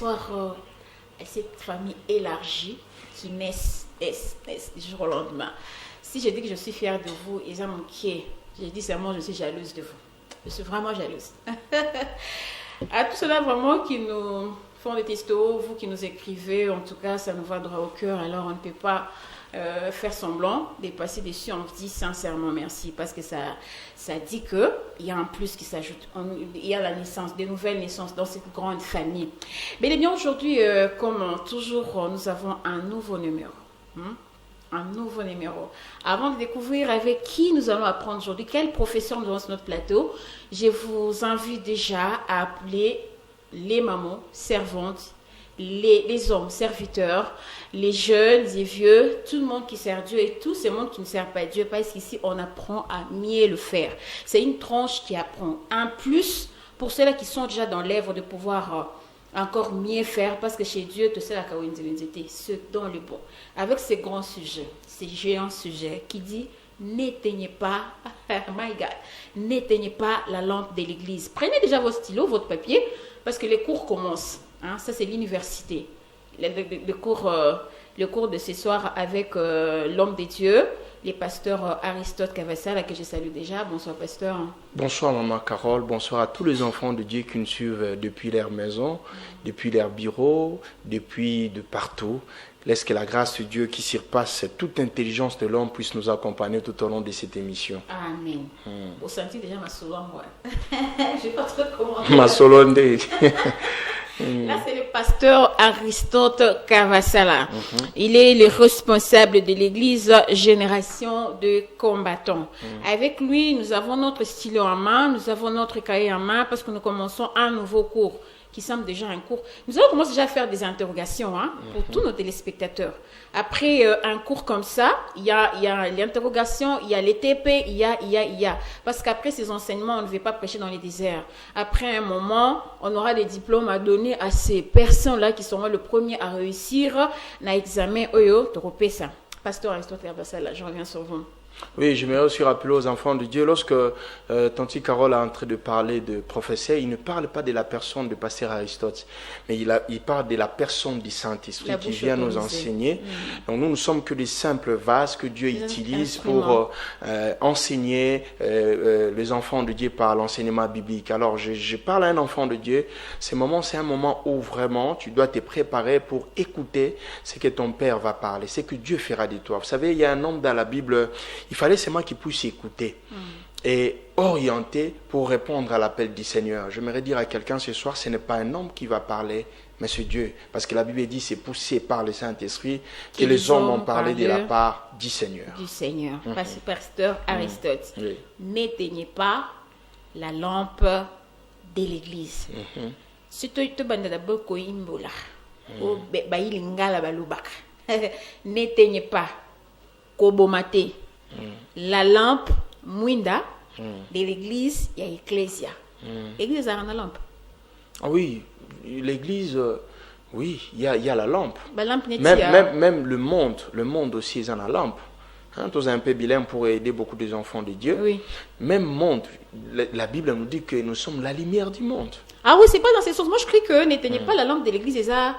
Voir cette famille élargie qui naissent du jour au lendemain. Si je dis que je suis fière de vous, ils ont manqué. Je dis seulement je suis jalouse de vous. Je suis vraiment jalouse. À tous ceux-là vraiment qui nous font des textos, vous qui nous écrivez, en tout cas ça nous va droit au cœur, alors on ne peut pas faire semblant de passer dessus. On dit sincèrement merci parce que ça dit qu'il y a un plus qui s'ajoute. Il y a la naissance, des nouvelles naissances dans cette grande famille. Mais bien aujourd'hui, comme toujours, nous avons un nouveau numéro. Un nouveau numéro. Avant de découvrir avec qui nous allons apprendre aujourd'hui, quelle profession nous avons sur notre plateau, je vous invite déjà à appeler les mamans servantes, les hommes serviteurs, les jeunes, les vieux, tout le monde qui sert Dieu et tout ce monde qui ne sert pas Dieu, parce qu'ici on apprend à mieux le faire. C'est une tranche qui apprend. Un plus pour ceux-là qui sont déjà dans l'œuvre de pouvoir encore mieux faire, parce que chez Dieu, tout ça, c'est dans le bon. Avec ces grands sujets, ces géants sujets qui dit n'éteignez pas, my God, n'éteignez pas la lampe de l'église. Prenez déjà vos stylos, votre papier, parce que les cours commencent. Ça, c'est l'université. Le cours de ce soir avec l'homme de Dieu, les pasteurs Aristote Cavassala, que je salue déjà. Bonsoir, pasteur. Bonsoir, maman Carole. Bonsoir à tous les enfants de Dieu qui nous suivent depuis leur maison, depuis leur bureau, depuis de partout. Laisse que la grâce de Dieu qui surpasse toute intelligence de l'homme puisse nous accompagner tout au long de cette émission. Amen. Vous sentez déjà ma solo en moi. Je ne sais pas trop comment. Ma solo Là, c'est le pasteur Aristote Cavassala. Il est le responsable de l'église Génération de Combattants. Avec lui, nous avons notre stylo en main, nous avons notre cahier en main parce que nous commençons un nouveau cours qui semble déjà un cours. Nous allons commencer déjà à faire des interrogations pour tous nos téléspectateurs. Après un cours comme ça, il y a l'interrogation, il y a les TP, il y a. Parce qu'après ces enseignements, on ne veut pas prêcher dans les déserts. Après un moment, on aura des diplômes à donner à ces personnes-là qui seront le premier à réussir l'examen Oyo Toropesa. Pasteur Aristote Cavassala, je reviens sur vous. Oui, je me aussi rappeler aux enfants de Dieu, lorsque Tanti Carole est en train de parler de professeur, il ne parle pas de la personne de pasteur Aristote, mais il parle de la personne du Saint-Esprit qui vient nous enseigner. Donc nous sommes que des simples vases que Dieu utilise pour enseigner les enfants de Dieu par l'enseignement biblique. Alors je parle à un enfant de Dieu, c'est un moment où vraiment tu dois te préparer pour écouter ce que ton Père va parler, ce que Dieu fera de toi. Vous savez, il y a un homme dans la Bible, il fallait seulement qu'il puisse écouter et orienter pour répondre à l'appel du Seigneur. J'aimerais dire à quelqu'un ce soir, ce n'est pas un homme qui va parler, mais c'est Dieu. Parce que la Bible dit, c'est poussé par le Saint-Esprit que les hommes ont parlé de la part du Seigneur. Du Seigneur. Pasteur Aristote, n'éteignez pas la lampe de l'église. N'éteignez pas. Kobomate. La lampe Mwinda de l'église, il y a Ecclesia. L'église a une lampe. Ah oui, l'église, oui, il y a la lampe. Lampe Même le monde aussi est une lampe. Tous un peu bilingue pour aider beaucoup des enfants de Dieu. Oui. Même monde, la Bible nous dit que nous sommes la lumière du monde. Ah oui, c'est pas dans ces sens. Moi, je crois que n'éteignez pas la lampe de l'église, c'est ça.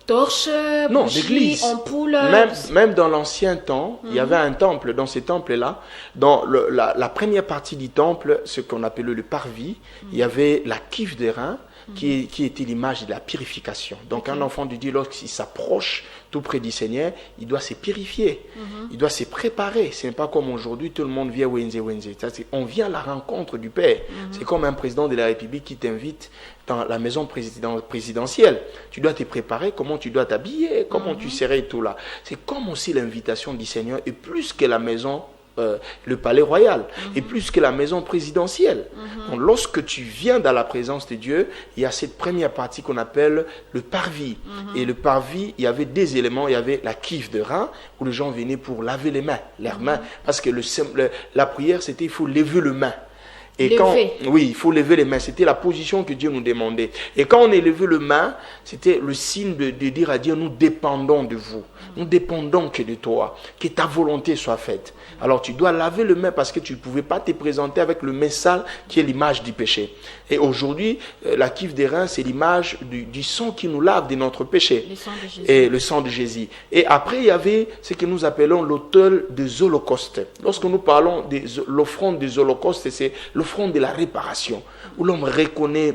Torche, non, bougie, l'église. ampoule. Même dans l'ancien temps, il y avait un temple. Dans ce temple-là, dans la première partie du temple, ce qu'on appelait le parvis, il y avait la cuve d'airain qui était l'image de la purification. Donc un enfant de Dieu, lorsqu'il s'approche tout près du Seigneur, il doit se purifier, il doit se préparer. Ce n'est pas comme aujourd'hui, tout le monde vient Wenze. On vient à la rencontre du Père. C'est comme un président de la République qui t'invite dans la maison présidentielle. Tu dois te préparer, comment tu dois t'habiller, comment tu serais tout là. C'est comme aussi l'invitation du Seigneur, et plus que la maison, le palais royal, et plus que la maison présidentielle. Donc, lorsque tu viens dans la présence de Dieu, il y a cette première partie qu'on appelle le parvis. Et le parvis, il y avait des éléments, il y avait la cuve de rein, où les gens venaient pour laver leurs mains, parce que la prière, c'était il faut lever le main. Et oui, il faut lever les mains. C'était la position que Dieu nous demandait. Et quand on élevait les mains, c'était le signe de dire à Dieu, nous dépendons de vous. Nous dépendons que de toi. Que ta volonté soit faite. Alors tu dois laver les mains parce que tu ne pouvais pas te présenter avec le main sale qui est l'image du péché. Et aujourd'hui, la cuve des reins, c'est l'image du sang qui nous lave de notre péché. Le sang de Jésus. Et le sang de Jésus. Et après, il y avait ce que nous appelons l'autel des holocaustes. Lorsque nous parlons de l'offrande des holocaustes, c'est l'offrande de la réparation, où l'homme reconnaît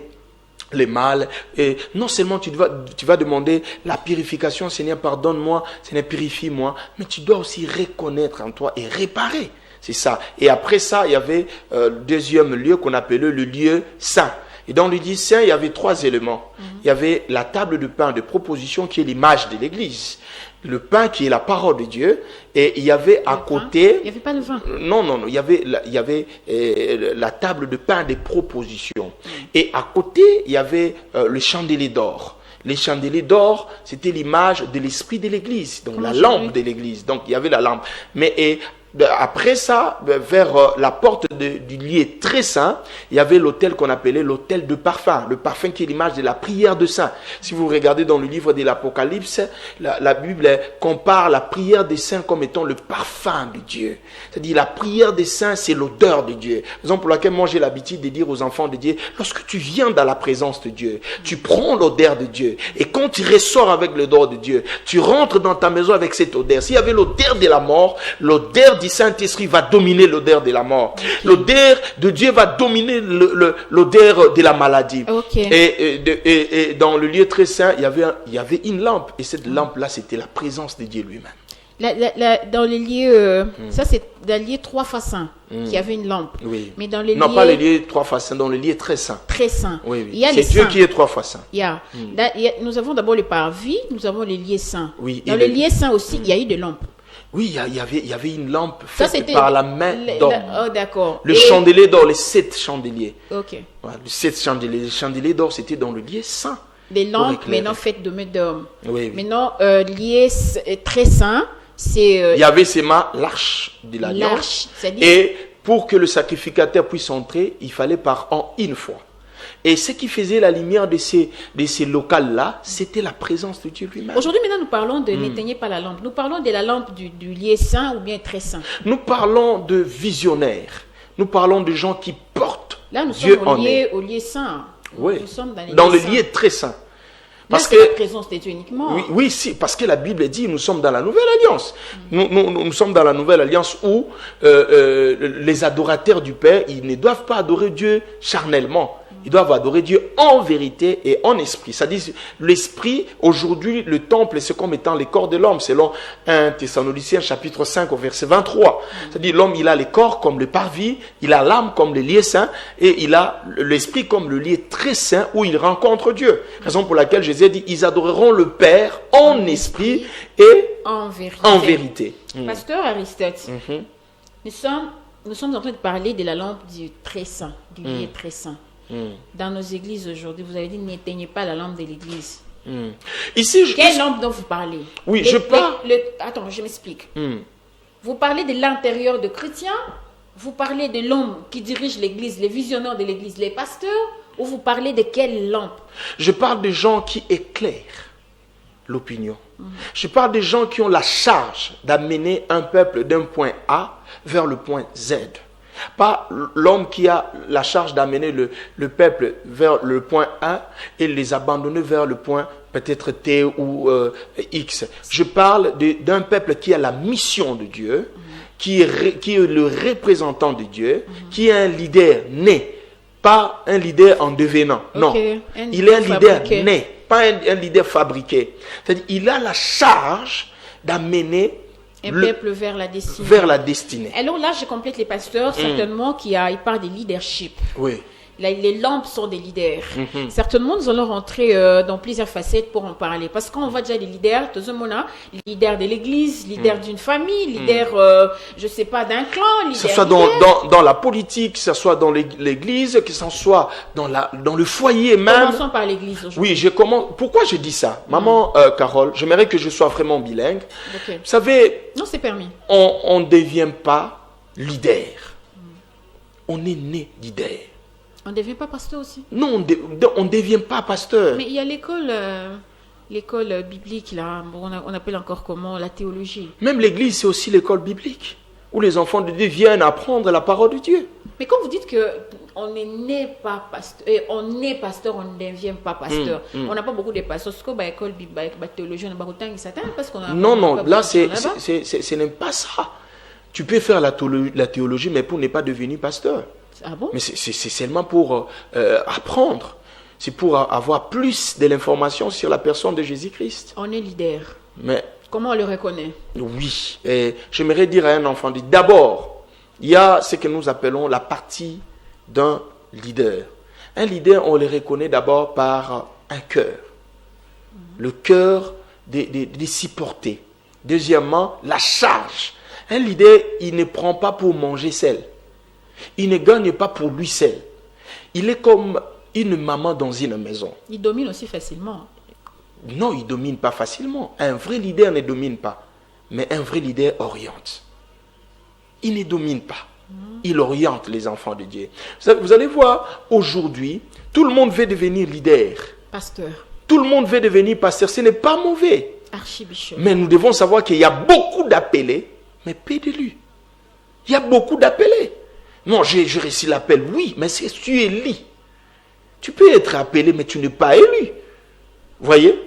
les mal. Et non seulement tu vas demander la purification, Seigneur, pardonne-moi, Seigneur, purifie-moi, mais tu dois aussi reconnaître en toi et réparer. C'est ça. Et après ça, il y avait le deuxième lieu qu'on appelait le lieu saint. Et dans le lieu saint, il y avait 3 éléments. Il y avait la table de pain de proposition qui est l'image de l'église. Le pain qui est la parole de Dieu. Et il y avait à côté... Il n'y avait pas le vin. Non. Il y avait la table de pain de proposition. Et à côté, il y avait le chandelier d'or. Les chandeliers d'or, c'était l'image de l'esprit de l'église. Donc la lampe de l'église. Donc il y avait la lampe. Mais après ça, vers la porte du lieu très saint, il y avait l'autel qu'on appelait l'autel de parfum. Le parfum qui est l'image de la prière de saint. Si vous regardez dans le livre de l'Apocalypse, la Bible compare la prière des saints comme étant le parfum de Dieu. C'est-à-dire la prière des saints, c'est l'odeur de Dieu. Raison pour laquelle moi j'ai l'habitude de dire aux enfants de Dieu, lorsque tu viens dans la présence de Dieu, tu prends l'odeur de Dieu. Et quand tu ressors avec l'odeur de Dieu, tu rentres dans ta maison avec cette odeur. S'il y avait l'odeur de la mort, l'odeur du Saint-Esprit va dominer l'odeur de la mort. L'odeur de Dieu va dominer l'odeur de la maladie. Et dans le lieu très saint, il y avait une lampe. Et cette lampe-là, c'était la présence de Dieu lui-même. Dans les lieux, ça c'est dans les lieux 3 fois saint, qu'il y avait une lampe. Oui. Mais dans les non, lieux, pas les lieux 3 fois saint, dans le lieu très saint. Très saint. Oui. Il y a c'est Dieu qui est 3 fois saint. Nous avons d'abord le parvis, nous avons les lieux saints. Oui. Dans les lieux saints aussi, il y a eu des lampes. Oui, il y avait une lampe faite par la main d'homme. Oh, d'accord. Le chandelier d'or, les 7 chandeliers. Ok. Voilà, les 7 chandeliers. Les chandeliers d'or, c'était dans le lieu saint. Les lampes, maintenant faites de main d'homme. Oui. Maintenant, lié très saint, c'est... il y avait l'arche de l'alliance. Et pour que le sacrificateur puisse entrer, il fallait par an une fois. Et ce qui faisait la lumière de ces locales-là, c'était la présence de Dieu lui-même. Aujourd'hui, maintenant, nous parlons de n'éteignez pas la lampe. Nous parlons de la lampe du lieu saint ou bien très saint. Nous parlons de visionnaires. Nous parlons de gens qui portent là, nous Dieu sommes au lieu saint. Oui. Nous sommes dans le lieu très saint. Parce que la présence de Dieu uniquement. Oui, parce que la Bible dit nous sommes dans la nouvelle alliance. Nous sommes dans la nouvelle alliance où les adorateurs du Père, ils ne doivent pas adorer Dieu charnellement. Ils doivent adorer Dieu en vérité et en esprit. C'est-à-dire, l'esprit, aujourd'hui, le temple, c'est comme étant les corps de l'homme, selon 1 Thessaloniciens chapitre 5 au verset 23. C'est-à-dire, l'homme, il a les corps comme le parvis, il a l'âme comme le lieu saint, et il a l'esprit comme le lieu très saint où il rencontre Dieu. Raison pour laquelle Jésus a dit, ils adoreront le Père en esprit et en vérité. Pasteur Aristote, nous sommes en train de parler de la lampe du très saint, du lieu très saint. Dans nos églises aujourd'hui, vous avez dit n'éteignez pas la lampe de l'église. Ici, quelle lampe dont vous parlez? Oui, je parle. Attends, je m'explique. Vous parlez de l'intérieur de chrétiens, vous parlez de l'homme qui dirige l'église, les visionnaires de l'église, les pasteurs, ou vous parlez de quelle lampe? Je parle de gens qui éclairent l'opinion. Je parle de gens qui ont la charge d'amener un peuple d'un point A vers le point Z. Pas l'homme qui a la charge d'amener le peuple vers le point A et les abandonner vers le point peut-être T ou X. Je parle d'un peuple qui a la mission de Dieu, qui est le représentant de Dieu, qui est un leader né, pas un leader en devenant. Non, il est un leader né, pas un leader fabriqué. C'est-à-dire il a la charge d'amener un peuple vers la destinée. Vers la destinée. Alors là, je complète les pasteurs, certainement, il parle de leadership. Oui. Les lampes sont des leaders. Certainement, nous allons rentrer dans plusieurs facettes pour en parler. Parce qu'on va déjà des leaders, tout le monde a leader de l'église, leader d'une famille, leader, je ne sais pas, d'un clan. Que ce soit dans la politique, que ce soit dans l'église, que ce soit dans le foyer même. Commençons par l'église aujourd'hui. Oui, pourquoi je dis ça? Maman Carole, j'aimerais que je sois vraiment bilingue. Okay. Vous savez, non, c'est permis. On ne devient pas leader. on est né leader. On ne devient pas pasteur aussi? Non, on ne devient pas pasteur. Mais il y a l'école biblique, là, on appelle encore comment? La théologie. Même l'église, c'est aussi l'école biblique, où les enfants de Dieu viennent apprendre la parole de Dieu. Mais quand vous dites qu'on est né pas pasteur, on est pasteur, on ne devient pas pasteur. On n'a pas beaucoup de pasteurs. Ce que l'école biblique, la théologie, on n'a pas autant de Satan parce qu'on a. Non, là, ce n'est pas ça. Tu peux faire la théologie, mais pour ne pas devenir pasteur. Ah bon? Mais c'est seulement pour apprendre. C'est pour avoir plus de l'information sur la personne de Jésus-Christ. On est leader. Mais comment on le reconnaît? Oui. Et j'aimerais dire à un enfant, d'abord, il y a ce que nous appelons la partie d'un leader. Un leader, on le reconnaît d'abord par un cœur. Le cœur de s'y porter. Deuxièmement, la charge. Un leader, il ne prend pas pour manger seul. Il ne gagne pas pour lui seul. Il est comme une maman dans une maison. Il domine aussi facilement. Non, il ne domine pas facilement. Un vrai leader ne domine pas. Mais un vrai leader oriente. Il ne domine pas. Il oriente les enfants de Dieu. Vous allez voir, aujourd'hui, tout le monde veut devenir leader. Pasteur. Tout le monde veut devenir pasteur. Ce n'est pas mauvais. Archibishop. Mais nous devons savoir qu'il y a beaucoup d'appelés, mais peu d'élus. Il y a beaucoup d'appelés. Non, j'ai reçu l'appel, oui, mais si tu es élu. Tu peux être appelé, mais tu n'es pas élu. Vous voyez?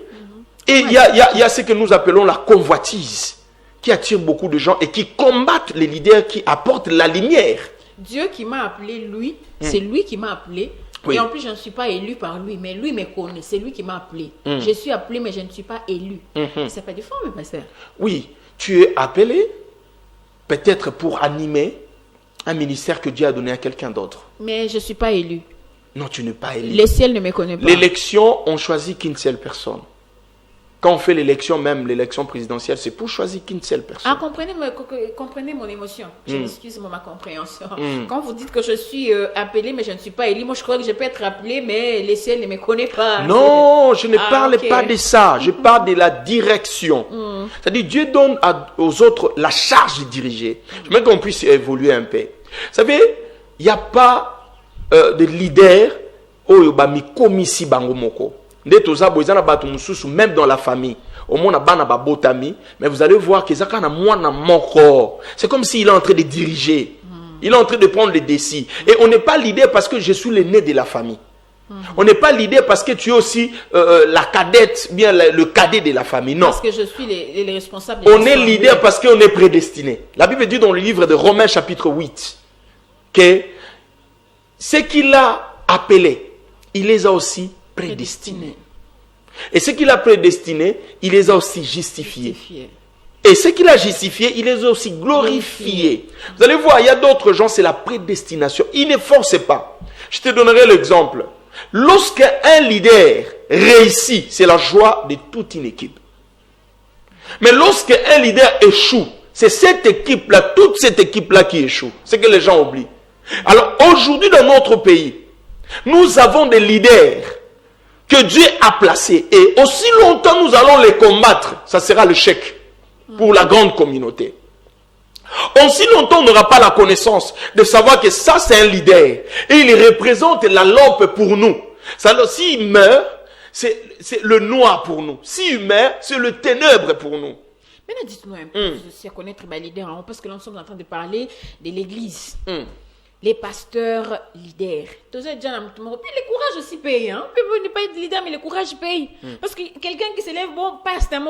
Et il y a ce que nous appelons la convoitise, qui attire beaucoup de gens et qui combattent les leaders qui apportent la lumière. Dieu qui m'a appelé, lui, c'est lui qui m'a appelé. Oui. Et en plus, je ne suis pas élu par lui, mais lui me connaît. C'est lui qui m'a appelé. Je suis appelé, mais je ne suis pas élu. C'est pas différent, mais pasteur. Oui, tu es appelé peut-être pour animer un ministère que Dieu a donné à quelqu'un d'autre. Mais je ne suis pas élu. Non, tu n'es pas élu. Le ciel ne me connaît pas. L'élection, on choisit qu'une seule personne. Quand on fait l'élection, même l'élection présidentielle, c'est pour choisir qu'une seule personne. Ah, comprenez mon émotion. Je m'excuse pour ma compréhension. Quand vous dites que je suis appelé, mais je ne suis pas élu, moi je crois que je peux être appelé, mais le ciel ne me connaît pas. Non, je ne parle pas de ça. Je parle de la direction. C'est-à-dire, Dieu donne aux autres la charge de diriger. Je veux qu'on puisse évoluer un peu. Vous savez, il n'y a pas de leader même dans la famille. Mais vous allez voir que c'est comme s'il est en train de diriger. Il est en train de prendre les décisions. Et on n'est pas leader parce que je suis l'aîné de la famille. On n'est pas leader parce que tu es aussi la cadette, bien le cadet de la famille. Non. Parce que je suis les responsables. On est leader parce qu'on est prédestiné. La Bible dit dans le livre de Romains chapitre 8 que ce qu'il a appelé, il les a aussi prédestinés. Et ce qu'il a prédestiné, il les a aussi justifiés. Et ce qu'il a justifié, il les a aussi glorifiés. Vous allez voir, il y a d'autres gens, c'est la prédestination. Il ne force pas. Je te donnerai l'exemple. Lorsqu'un leader réussit, c'est la joie de toute une équipe. Mais lorsqu'un leader échoue, c'est cette équipe-là, toute cette équipe-là qui échoue. C'est que les gens oublient. Alors aujourd'hui dans notre pays, nous avons des leaders que Dieu a placés. Et aussi longtemps nous allons les combattre, ça sera le chèque pour la grande communauté. Aussi longtemps on n'aura pas la connaissance de savoir que ça c'est un leader. Et il représente la lampe pour nous. S'il meurt, c'est le noir pour nous. S'il meurt, c'est le ténèbre pour nous. Maintenant dites-nous un peu, c'est connaître les leaders, parce que là nous sommes en train de parler de l'église. Les pasteurs leaders. Le courage aussi paye. Hein? On peut ne pas être leader, mais le courage paye. Parce que quelqu'un qui se lève, bon, pasteur,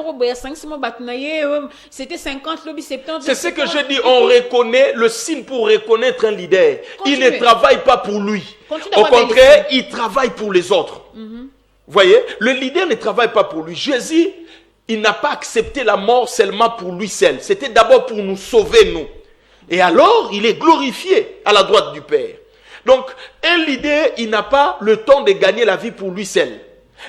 c'était 50, lobby 70. C'est ce que je dis, on reconnaît le signe pour reconnaître un leader. Il ne travaille pas pour lui. Au contraire, il travaille pour les autres. Vous voyez, le leader ne travaille pas pour lui. Jésus, il n'a pas accepté la mort seulement pour lui seul. C'était d'abord pour nous sauver, nous. Et alors, il est glorifié à la droite du Père. Donc, un leader, il n'a pas le temps de gagner la vie pour lui seul.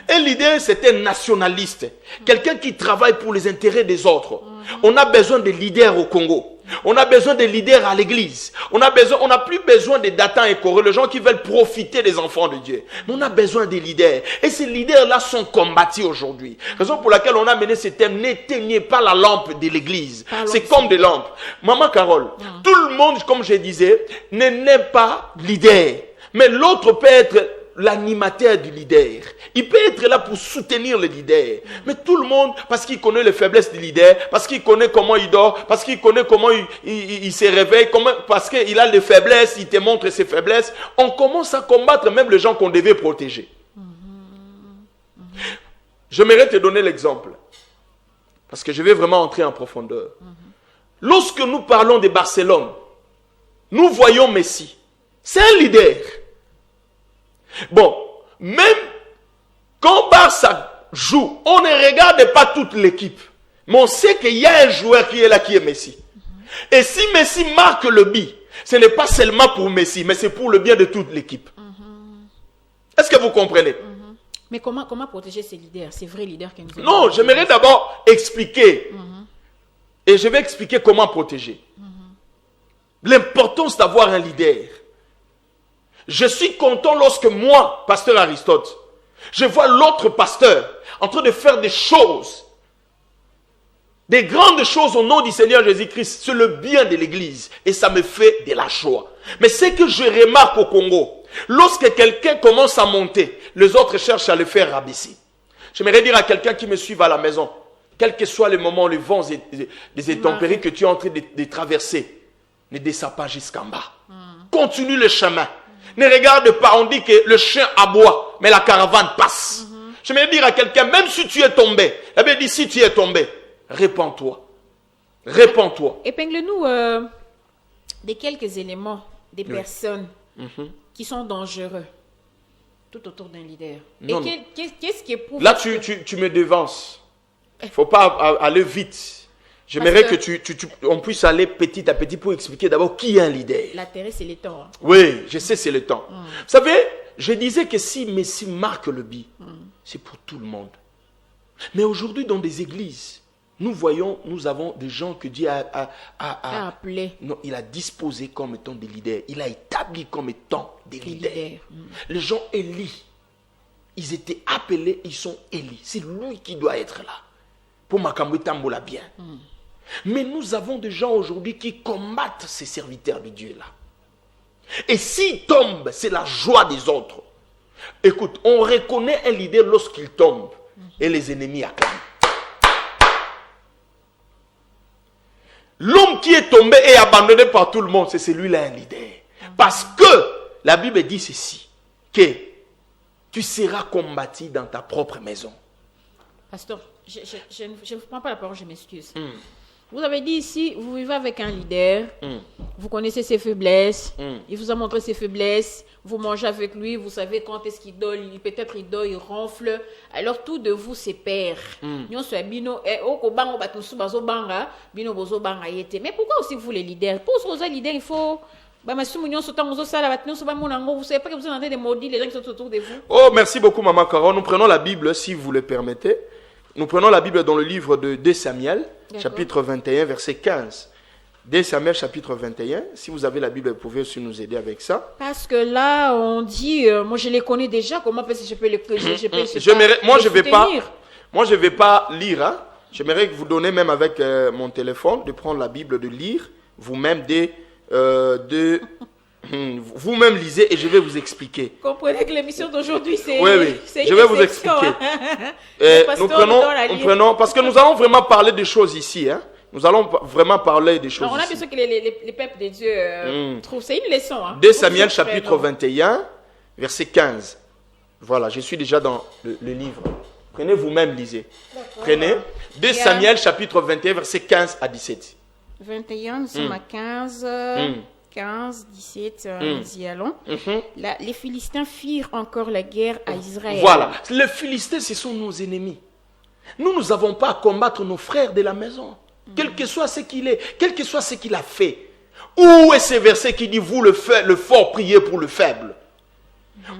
Un leader, c'est un nationaliste. Quelqu'un qui travaille pour les intérêts des autres. On a besoin de leaders au Congo. On a besoin de leaders à l'église. On n'a plus besoin de Dathan et Corée, les gens qui veulent profiter des enfants de Dieu. Mais on a besoin des leaders. Et ces leaders-là sont combattus aujourd'hui. Raison pour laquelle on a mené ce thème, n'éteignez pas la lampe de l'église. C'est comme des lampes. Maman Carole, tout le monde, comme je disais, n'est pas leader. Mais l'autre peut être l'animateur du leader. Il peut être là pour soutenir le leader. Mais tout le monde, parce qu'il connaît les faiblesses du leader, parce qu'il connaît comment il dort, parce qu'il connaît comment il se réveille, parce qu'il a des faiblesses, il te montre ses faiblesses, on commence à combattre même les gens qu'on devait protéger. J'aimerais te donner l'exemple, parce que je vais vraiment entrer en profondeur. Lorsque nous parlons de Barcelone, nous voyons Messi. C'est un leader. Bon, même quand Barça joue, on ne regarde pas toute l'équipe. Mais on sait qu'il y a un joueur qui est là, qui est Messi. Et si Messi marque le but, ce n'est pas seulement pour Messi, mais c'est pour le bien de toute l'équipe. Est-ce que vous comprenez? Mais comment protéger ces leaders, ces vrais leaders que nous avons? Non, j'aimerais d'abord expliquer. Et je vais expliquer comment protéger. L'importance d'avoir un leader. Je suis content lorsque moi, pasteur Aristote, je vois l'autre pasteur en train de faire des choses, des grandes choses au nom du Seigneur Jésus-Christ, sur le bien de l'Église. Et ça me fait de la joie. Mais ce que je remarque au Congo, lorsque quelqu'un commence à monter, les autres cherchent à le faire rabaisser. J'aimerais dire à quelqu'un qui me suive à la maison, quel que soit le moment, les vents, les intempéries que tu es en train de traverser, ne descends pas jusqu'en bas. Continue le chemin. Ne regarde pas, on dit que le chien aboie, mais la caravane passe. Je vais dire à quelqu'un, même si tu es tombé, la Bible dit, si tu es tombé, répands-toi. Répands-toi. Épingle-nous des quelques éléments, des personnes qui sont dangereux tout autour d'un leader. Non, et qu'est-ce qui éprouve? Là, tu me devances. Il ne faut pas aller vite. J'aimerais qu'on puisse aller petit à petit pour expliquer d'abord qui est un leader. L'intérêt, c'est le temps. Oui, je sais, c'est le temps. Vous savez, je disais que si Messi marque le but, c'est pour tout le monde. Mais aujourd'hui, dans des églises, nous avons des gens que Dieu a appelés. Non, il a disposé comme étant des leaders. Il a établi comme étant des leaders. Les gens élis, ils étaient appelés, ils sont élis. C'est lui qui doit être là. Pour Makambo Tambola bien. Mais nous avons des gens aujourd'hui qui combattent ces serviteurs de Dieu là. Et s'ils tombent, c'est la joie des autres. Écoute, on reconnaît un leader lorsqu'il tombe et les ennemis acclament. L'homme qui est tombé et abandonné par tout le monde, c'est celui-là un leader. Parce que la Bible dit ceci, que tu seras combattu dans ta propre maison. Pasteur, je ne prends pas la parole, je m'excuse. Vous avez dit ici, vous vivez avec un leader, vous connaissez ses faiblesses, il vous a montré ses faiblesses, vous mangez avec lui, vous savez quand est-ce qu'il dort, peut-être il dort, il ronfle. Alors tout de vous, c'est père. Mais pourquoi aussi vous les leaders? Pour vous les leaders, il faut... Vous savez pas que vous êtes en train de maudire les gens qui sont autour de vous. Oh, merci beaucoup, Maman Carole. Nous prenons la Bible, si vous le permettez. Nous prenons la Bible dans le livre de 2 Samuel, chapitre 21, verset 15. 2 Samuel, chapitre 21. Si vous avez la Bible, vous pouvez aussi nous aider avec ça. Parce que là, on dit, moi je les connais déjà, comment je peux les... Moi, je ne vais pas lire. Hein. J'aimerais vous donner même avec mon téléphone, de prendre la Bible, de lire, vous-même vous-même lisez et je vais vous expliquer. Comprenez que l'émission d'aujourd'hui, c'est... Oui, je vais vous expliquer. Nous prenons, parce que nous allons vraiment parler des choses ici. Hein. Nous allons vraiment parler des choses alors, on a besoin que les peuples de Dieu trouvent. C'est une leçon. 2 Samuel chapitre 21, verset 15. Voilà, je suis déjà dans le livre. Prenez vous-même, lisez. Prenez 2 Samuel chapitre 21, verset 15 à 17. 21, nous sommes à 15... 15, 17, nous y allons. Les Philistins firent encore la guerre à Israël. Voilà, les Philistins, ce sont nos ennemis. Nous n'avons pas à combattre nos frères de la maison. Quel que soit ce qu'il est, quel que soit ce qu'il a fait. Où est ce verset qui dit, vous le fort, priez pour le faible?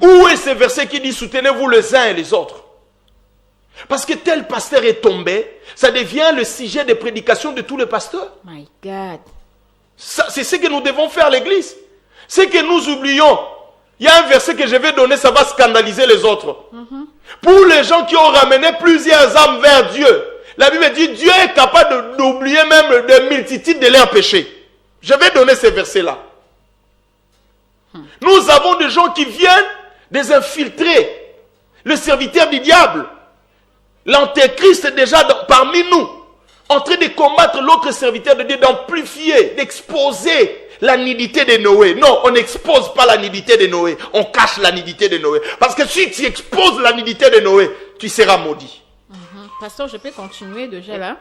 Où est ce verset qui dit, soutenez-vous les uns et les autres? Parce que tel pasteur est tombé, ça devient le sujet de prédication de tous les pasteurs. My God. C'est ce que nous devons faire à l'église. C'est que nous oublions. Il y a un verset que je vais donner, ça va scandaliser les autres. Pour les gens qui ont ramené plusieurs âmes vers Dieu, la Bible dit Dieu est capable d'oublier même des multitudes de leurs péchés. Je vais donner ces versets-là. Nous avons des gens qui viennent des infiltrés, le serviteur du diable. L'antéchrist est déjà parmi nous, en train de combattre l'autre serviteur de Dieu, d'amplifier, d'exposer la nudité de Noé. Non, on n'expose pas la nudité de Noé. On cache la nudité de Noé. Parce que si tu exposes la nudité de Noé, tu seras maudit. Pasteur, je peux continuer déjà là.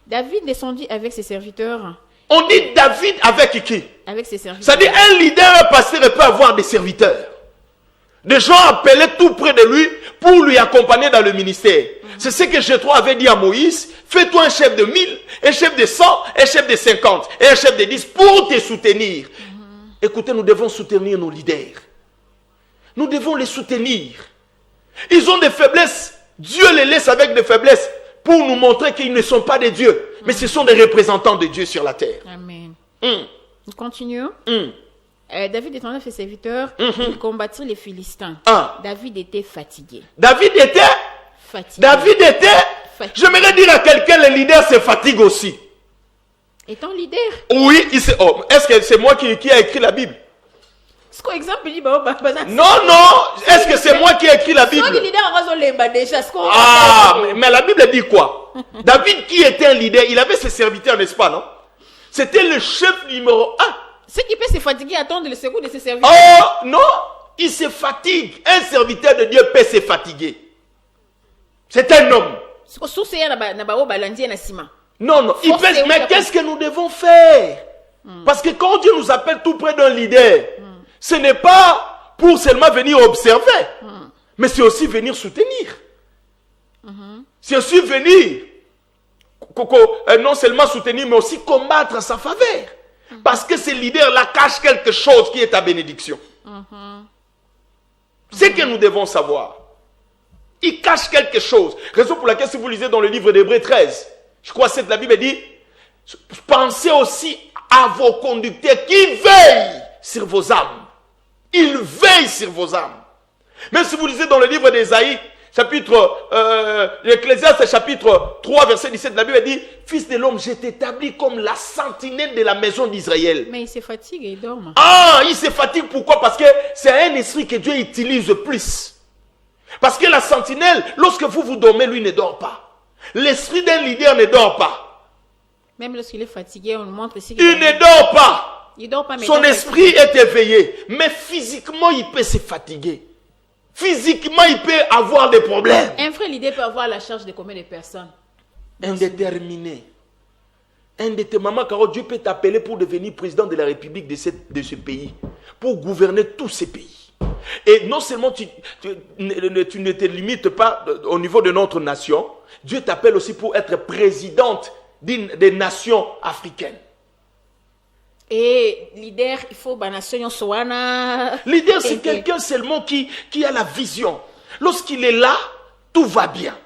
David descendit avec ses serviteurs. On dit David avec qui? Avec ses serviteurs. C'est-à-dire un leader, un pasteur peut avoir des serviteurs. Des gens appelés tout près de lui pour lui accompagner dans le ministère. C'est ce que Jéthro avait dit à Moïse. Fais-toi un chef de 1000, un chef de 100, un chef de 50 et un chef de 10 pour te soutenir. Écoutez, nous devons soutenir nos leaders. Nous devons les soutenir. Ils ont des faiblesses. Dieu les laisse avec des faiblesses pour nous montrer qu'ils ne sont pas des dieux, mais ce sont des représentants de Dieu sur la terre. Amen. Nous continuons. David descendit ses serviteurs, il combattit les Philistins. David était fatigué. David était fatigué. J'aimerais dire à quelqu'un, le leader se fatigue aussi. Étant leader. Oui, est-ce que c'est moi qui ai écrit la Bible? Non, est-ce que c'est moi qui ai écrit la Bible? Mais la Bible dit quoi? David qui était un leader, il avait ses serviteurs, n'est-ce pas, non? C'était le chef numéro 1. Ce qui peut se fatiguer, attendre le secours de ses serviteurs. Oh, non, il se fatigue. Un serviteur de Dieu peut se fatiguer. C'est un homme. Non, mais qu'est-ce que nous devons faire? Parce que quand Dieu nous appelle tout près d'un leader, ce n'est pas pour seulement venir observer, mais c'est aussi venir soutenir. C'est aussi venir, non seulement soutenir, mais aussi combattre en sa faveur. Parce que ce leader-là cache quelque chose qui est ta bénédiction. C'est ce que nous devons savoir. Il cache quelque chose. Raison pour laquelle, si vous lisez dans le livre d'Hébreux 13, je crois que la Bible dit, pensez aussi à vos conducteurs qui veillent sur vos âmes. Ils veillent sur vos âmes. Même si vous lisez dans le livre d'Ésaïe, l'Ecclésiaste chapitre 3, verset 17, la Bible dit, Fils de l'homme, je t'établis comme la sentinelle de la maison d'Israël. Mais il se fatigue et il dort. Il se fatigue, pourquoi? Parce que c'est un esprit que Dieu utilise plus. Parce que la sentinelle, lorsque vous dormez, lui ne dort pas. L'esprit d'un leader ne dort pas. Même lorsqu'il est fatigué, on lui montre ici. Il ne dort pas. Il dort pas, mais son esprit est éveillé. Mais physiquement, il peut se fatiguer. Physiquement, il peut avoir des problèmes. Un vrai leader peut avoir la charge de combien de personnes? Indéterminé. Maman Caro, Dieu peut t'appeler pour devenir président de la République de ce pays. Pour gouverner tous ces pays. Et non seulement tu ne te limites pas au niveau de notre nation, Dieu t'appelle aussi pour être présidente des nations africaines. Et leader, il faut que nation soit. Leader, c'est quelqu'un seulement qui a la vision. Lorsqu'il est là, tout va bien.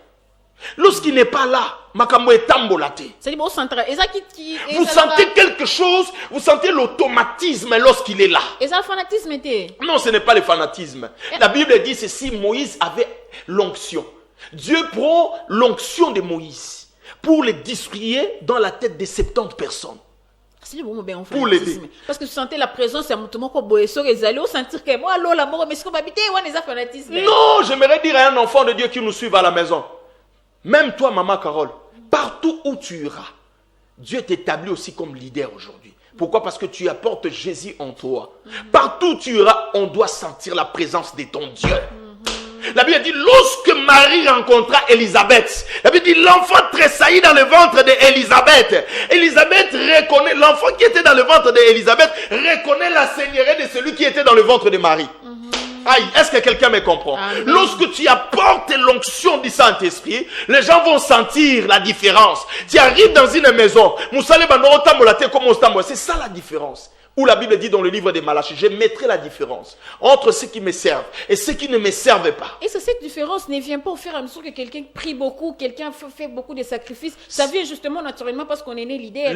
Lorsqu'il n'est pas là, makambo est tambolate. Vous sentez quelque chose, vous sentez l'automatisme lorsqu'il est là. Et ça, le fanatisme était? Non, ce n'est pas le fanatisme. La Bible dit ceci, Moïse avait l'onction. Dieu prend l'onction de Moïse pour le distribuer dans la tête de 70 personnes. Pour l'aider. Parce que tu sentais la présence de mon boy, ils allaient sentir que moi, la mort, mais ce qu'on m'habitait, on est fanatisme. Non, j'aimerais dire à un enfant de Dieu qui nous suit à la maison. Même toi, maman Carole, partout où tu iras, Dieu t'établit aussi comme leader aujourd'hui. Pourquoi? Parce que tu apportes Jésus en toi. Partout où tu iras, on doit sentir la présence de ton Dieu. La Bible dit, lorsque Marie rencontra Élisabeth, la Bible dit, l'enfant tressaillit dans le ventre d'Élisabeth. Élisabeth reconnaît, l'enfant qui était dans le ventre d'Élisabeth reconnaît la seigneurie de celui qui était dans le ventre de Marie. Aïe, est-ce que quelqu'un me comprend? Amen. Lorsque tu apportes l'onction du Saint-Esprit, les gens vont sentir la différence. Tu arrives dans une maison, c'est ça la différence. Où la Bible dit dans le livre des Malachie, je mettrai la différence entre ceux qui me servent et ceux qui ne me servent pas. Et cette différence ne vient pas au fur et à mesure que quelqu'un prie beaucoup, quelqu'un fait beaucoup de sacrifices. Ça vient justement naturellement parce qu'on est né l'idée.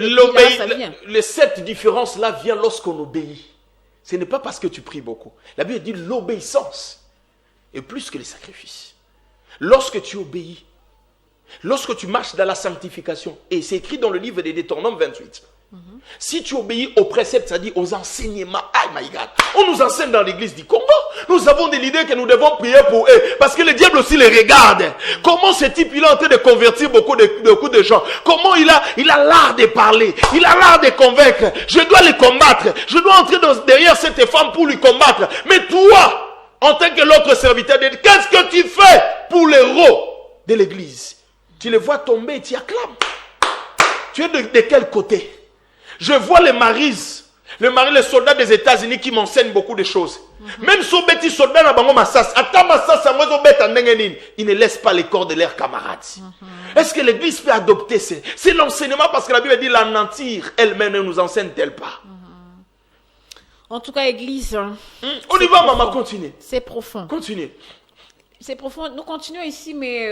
Cette différence-là vient lorsqu'on obéit. Ce n'est pas parce que tu pries beaucoup. La Bible dit l'obéissance est plus que les sacrifices. Lorsque tu obéis, lorsque tu marches dans la sanctification, et c'est écrit dans le livre des Deutéronome 28, si tu obéis aux préceptes, c'est-à-dire aux enseignements, oh my God, on nous enseigne dans l'église du Congo, nous avons des leaders que nous devons prier pour eux, parce que le diable aussi les regarde. Comment ce type, il est en train de convertir beaucoup de gens. Comment il a l'art de parler, il a l'art de convaincre. Je dois les combattre, je dois entrer derrière cette femme pour lui combattre. Mais toi, en tant que l'autre serviteur de Dieu, qu'est-ce que tu fais pour les héros de l'église? Tu les vois tomber et tu acclames. Tu es de quel côté? Je vois les soldats des États-Unis qui m'enseignent beaucoup de choses. Même si on bêtit soldat na bango massas, ils ne laissent pas les corps de leurs camarades. Est-ce que l'église peut adopter c'est l'enseignement, parce que la Bible dit la mentir elle-même ne nous enseigne-t-elle pas? En tout cas, église. On y va, maman, continue. C'est profond. Continue. C'est profond. Nous continuons ici, mais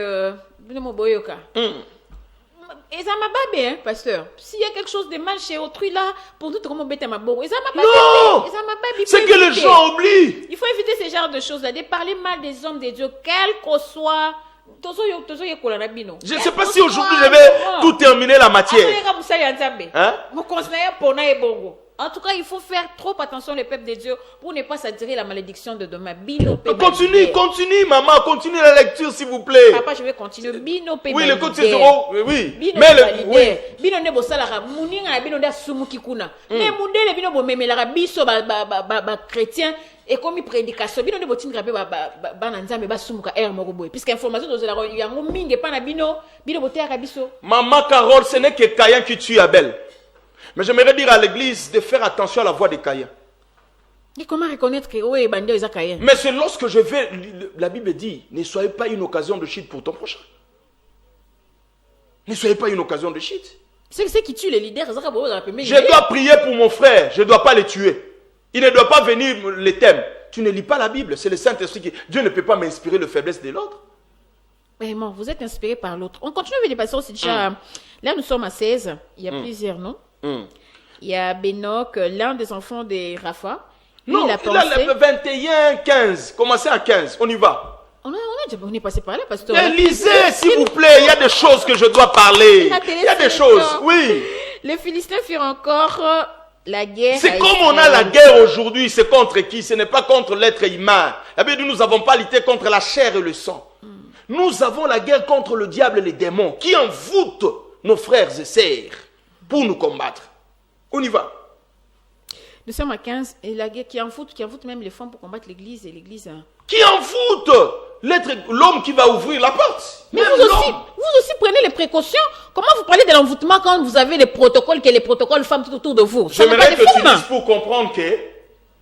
et ça m'a pas bien, pasteur. S'il y a quelque chose de mal chez autrui là, pour nous, comment bête ma bonne. Non! C'est que les gens oublient. Il faut éviter ce genre de choses là, de parler mal des hommes de Dieu, quel que soit. Je ne sais pas si aujourd'hui je vais tout terminer la matière. Hein? En tout cas, il faut faire trop attention le peuple de Dieu pour ne pas s'attirer la malédiction de demain. Continue, maman, continue la lecture, s'il vous plaît. Papa, je vais continuer. Oui, le côté zéro, oui. Mais chrétien et comme il prédication bino ne botinga pe ba na nzambe ba sumuka moko boy puisque information de la yango mingi pa na bino botea biso. Maman Carole, ce n'est que Caïn qui tue Abel. Mais j'aimerais dire à l'église de faire attention à la voix de Caïn. Et comment reconnaître que oui, bandé est Caïn? Mais c'est lorsque je vais, la Bible dit, ne soyez pas une occasion de chute pour ton prochain. Ne soyez pas une occasion de chute. C'est qui tue les leaders. Je dois prier pour mon frère, je ne dois pas le tuer. Il ne doit pas venir les thèmes. Tu ne lis pas la Bible, c'est le Saint-Esprit qui... Dieu ne peut pas m'inspirer la faiblesse de l'autre. Vraiment, vous êtes inspiré par l'autre. On continue avec les passions, c'est déjà... Là, nous sommes à 16. Il y a plusieurs noms. Il y a Bénoc, l'un des enfants de Rapha. Non, là, 21, 15. Commencez à 15. On y va. On est passé par là, pasteur. Lisez, s'il vous plaît. Il y a des choses que je dois parler. Il y a des choses, oui. Les Philistins firent encore... la guerre. C'est comme on a la guerre aujourd'hui, c'est contre qui? Ce n'est pas contre l'être humain. La Bible dit, nous n'avons pas lutté contre la chair et le sang. Nous avons la guerre contre le diable et les démons qui envoûtent nos frères et sœurs pour nous combattre. On y va. Nous sommes à 15 et la guerre qui envoûte même les femmes pour combattre l'église et l'église. Qui envoûte l'homme qui va ouvrir la porte. Mais vous aussi prenez les précautions. Comment vous parlez de l'envoûtement quand vous avez les protocoles femmes tout autour de vous? J'aimerais que tu dises pour comprendre que...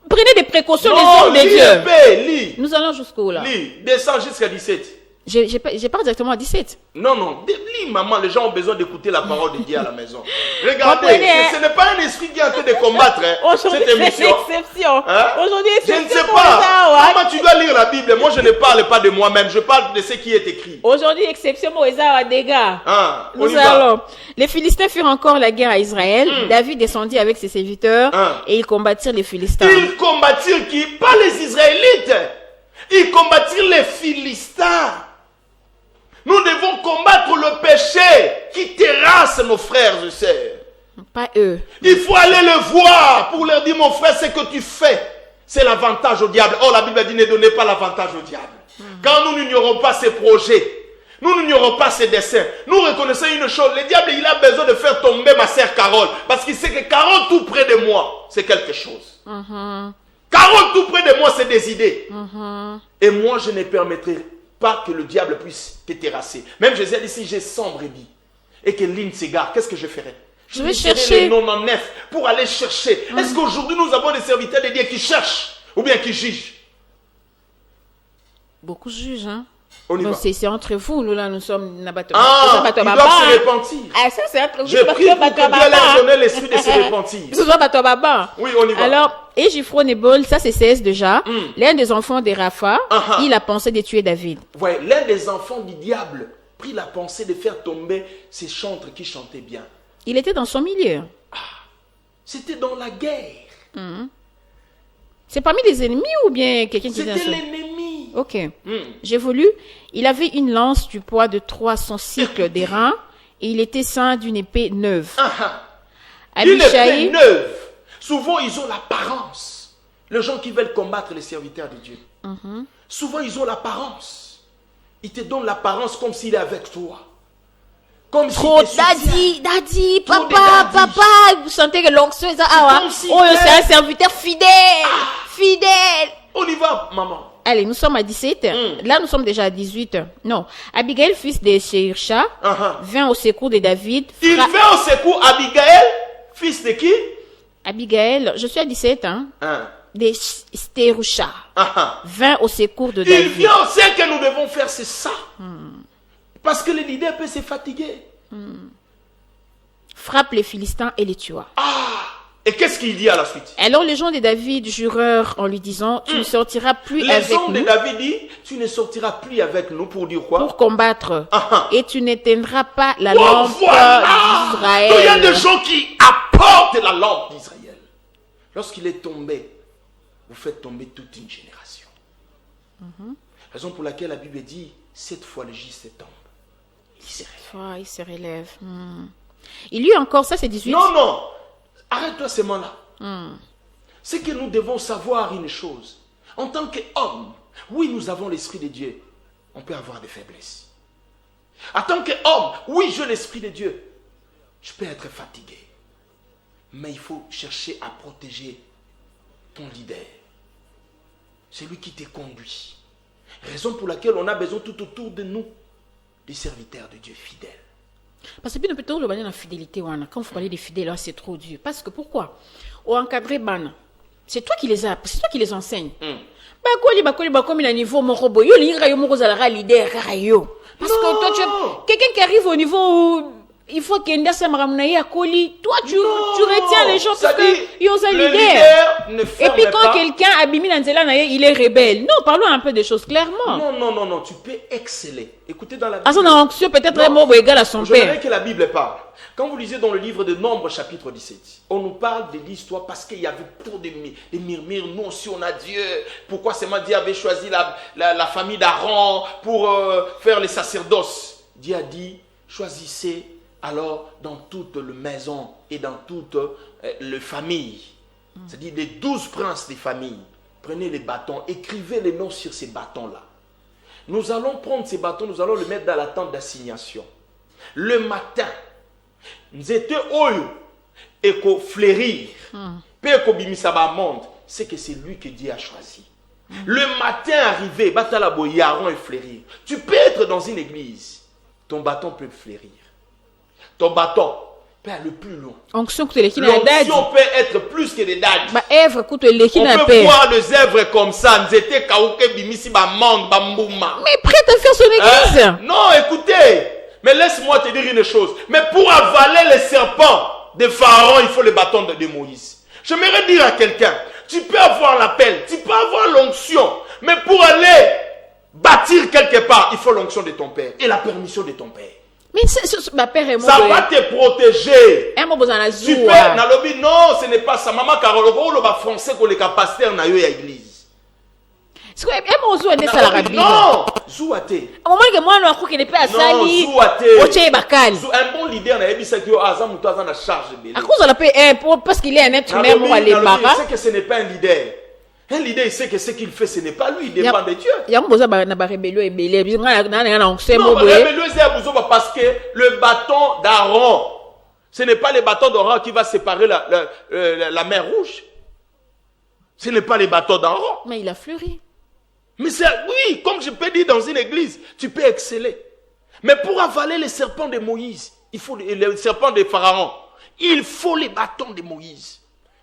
Prenez des précautions, les hommes de Dieu. Lis. Nous allons jusqu'où là? Lis, descends jusqu'à 17. J'ai pas directement à 17. Non, lis maman, les gens ont besoin d'écouter la parole de Dieu à la maison. Regardez, ce n'est pas un esprit qui est en train de combattre cette émission. Exception. Aujourd'hui, je ne sais pas. Maman, tu dois lire la Bible. Moi, je ne parle pas de moi-même, je parle de ce qui est écrit. Aujourd'hui, exception, des gars. Nous allons. Les Philistins firent encore la guerre à Israël. David descendit avec ses serviteurs et ils combattirent les Philistins. Ils combattirent qui? Pas les Israélites. Ils combattirent les Philistins. Nous devons combattre le péché qui terrasse nos frères et sœurs. Pas eux. Il faut aller le voir pour leur dire, mon frère, ce que tu fais, c'est l'avantage au diable. Oh, la Bible dit, ne donnez pas l'avantage au diable. Quand nous n'ignorons pas ses projets, nous n'ignorons pas ses desseins, nous reconnaissons une chose, le diable, il a besoin de faire tomber ma sœur Carole, parce qu'il sait que Carole tout près de moi, c'est quelque chose. Carole tout près de moi, c'est des idées. Et moi, je ne permettrai pas que le diable puisse te terrasser. Même Jésus a dit, si j'ai 100 brebis et que l'une s'égare, qu'est-ce que je ferai? Je vais chercher les 99 pour aller chercher. Est-ce qu'aujourd'hui nous avons des serviteurs de Dieu qui cherchent ou bien qui jugent? Beaucoup jugent, hein? On y Bon, va. c'est entre vous, nous là, nous sommes Nabato. Ah, ils doivent se repentir. Ah, ça c'est entre vous. Je prie pour que Dieu leur donne l'esprit de se repentir. Ce soit Bato Baba. Oui, on y va. Alors, Ejifro Nebol, ça c'est 16 déjà. L'un des enfants de Rapha, il a pensé de tuer David. Ouais, l'un des enfants du diable prit la pensée de faire tomber ces chantres qui chantaient bien. Il était dans son milieu. C'était dans la guerre. C'est parmi les ennemis ou bien quelqu'un qui était C'était dans son... l'ennemi. Ok. J'ai voulu. Il avait une lance du poids de 300 cycles d'airain et il était ceint d'une épée neuve. Une épée Abishai, neuve. Souvent, ils ont l'apparence. Les gens qui veulent combattre les serviteurs de Dieu. Souvent, ils ont l'apparence. Ils te donnent l'apparence comme s'il est avec toi. Comme trop s'il te soutient. daddy, Trop de papa, daddy. papa. Vous sentez que l'onction est ça. Ah, comme si oh, elle- c'est un serviteur fidèle. Fidèle. On y va, maman. Allez, nous sommes à 17. Là, nous sommes déjà à 18. Non. Abigail, fils de Sheircha, vint au secours de David. Il fait au secours Abigail, fils de qui? Abigail, je suis à 17, hein. De Sterusha, vint au secours de Il David. vient, ce que nous devons faire, c'est ça. Parce que le leader peut se fatiguer. Frappe les Philistins et les tua. Et qu'est-ce qu'il dit à la suite? Alors les gens de David jurèrent en lui disant, tu ne sortiras plus Les avec hommes de nous David disent, tu ne sortiras plus avec nous pour dire quoi? pour combattre, et tu n'éteindras pas la Oh, lampe voilà! Il y a des d'Israël. gens qui apportent la lampe d'Israël. Lorsqu'il est tombé, vous faites tomber toute une génération. Raison pour laquelle la Bible dit, 7 fois le J se tombe. Il se relève. Il y a encore, ça c'est 18. Non, non. Arrête-toi ces mots-là. C'est que nous devons savoir une chose. En tant qu'homme, oui, nous avons l'Esprit de Dieu. On peut avoir des faiblesses. En tant qu'homme, oui, j'ai l'Esprit de Dieu. Je peux être fatigué. Mais il faut chercher à protéger ton leader. C'est lui qui te conduit. Raison pour laquelle on a besoin tout autour de nous des serviteurs de Dieu fidèles. Parce que peut-être le banner la fidélité, quand vous parlez des fidèles, c'est trop dur. Parce que pourquoi? Au encadré ban, c'est toi qui les as, c'est toi qui les enseignes. Comme il a niveau mon robot, il y a un leader. Parce que toi, tu es quelqu'un qui arrive au niveau où il faut qu'il y ait un colis. Toi, tu retiens les gens parce qu'il y a un leader. Et puis quand quelqu'un abîme il est rebelle. Non, parlons un peu des choses clairement. Non, tu peux exceller. Écoutez dans la Bible. À son anxieux, peut-être un mot égal à son père. J'aimerais que la Bible parle. Quand vous lisez dans le livre de Nombres, chapitre 17, on nous parle de l'histoire parce qu'il y avait trop de murmures. Nous aussi, on a Dieu. Pourquoi seulement Dieu avait choisi la famille d'Aaron pour faire les sacerdoces? Dieu a dit, choisissez alors dans toute la maison et dans toute la famille. C'est-à-dire les 12 princes des familles. Prenez les bâtons, écrivez les noms sur ces bâtons-là. Nous allons prendre ces bâtons, nous allons les mettre dans la tente d'assignation. Le matin, nous étions oyo et qu'on fleurir, puis qu'on bimisa ba monde, c'est que c'est lui que Dieu a choisi. Le matin arrivé, batalabo yaron et fleurir. Tu peux être dans une église, ton bâton peut fleurir. Ton bâton peut aller plus loin. L'onction peut être plus que des dads. On peut voir des œuvres comme ça. Mais prête à faire son église. Non, écoutez. Mais laisse-moi te dire une chose. Mais pour avaler les serpents de Pharaon, il faut le bâton de Moïse. J'aimerais dire à quelqu'un, tu peux avoir l'appel, tu peux avoir l'onction. Mais pour aller bâtir quelque part, il faut l'onction de ton père et la permission de ton père. Mais ma père est ça va te protéger. Tu peux, Nalobi, non, ce n'est pas ça. Maman Carole, le français qu'on est pasteur dans l'église. Non, Zouate. Un bon leader n'a pas dit que na charge. À cause de la paix, parce qu'il est un être humain, il sait que ce n'est pas un leader. Un leader, il sait que ce qu'il fait, ce n'est pas lui, il dépend de Dieu. Il y a un rébellion et belé. Non, rébellion, parce que le bâton d'Aaron, ce n'est pas le bâton d'Aaron qui va séparer la mer rouge. Ce n'est pas le bâton d'Aaron. Mais il a fleuri. Mais oui, comme je peux dire dans une église, tu peux exceller. Mais pour avaler les serpents de Moïse, il faut les serpents de Pharaon, il faut les bâtons de Moïse.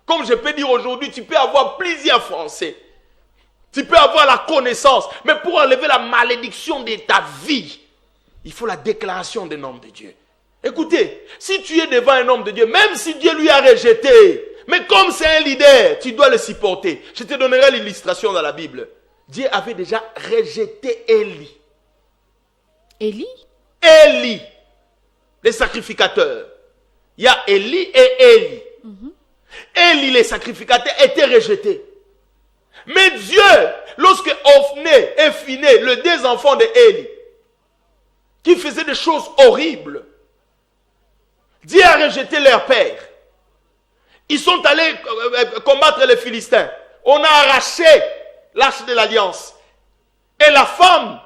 Comme je peux dire aujourd'hui, tu peux avoir plusieurs Français. Tu peux avoir la connaissance, mais pour enlever la malédiction de ta vie, il faut la déclaration d'un homme de Dieu. Écoutez, si tu es devant un homme de Dieu, même si Dieu lui a rejeté, mais comme c'est un leader, tu dois le supporter. Je te donnerai l'illustration dans la Bible. Dieu avait déjà rejeté Élie. Élie, les sacrificateurs. Il y a Élie et Élie. Élie, les sacrificateurs, étaient rejetés. Mais Dieu, lorsque Ophné et Phiné, les deux enfants de Élie, qui faisaient des choses horribles, Dieu a rejeté leur père. Ils sont allés combattre les Philistins. On a arraché l'arche de l'alliance. Et la femme,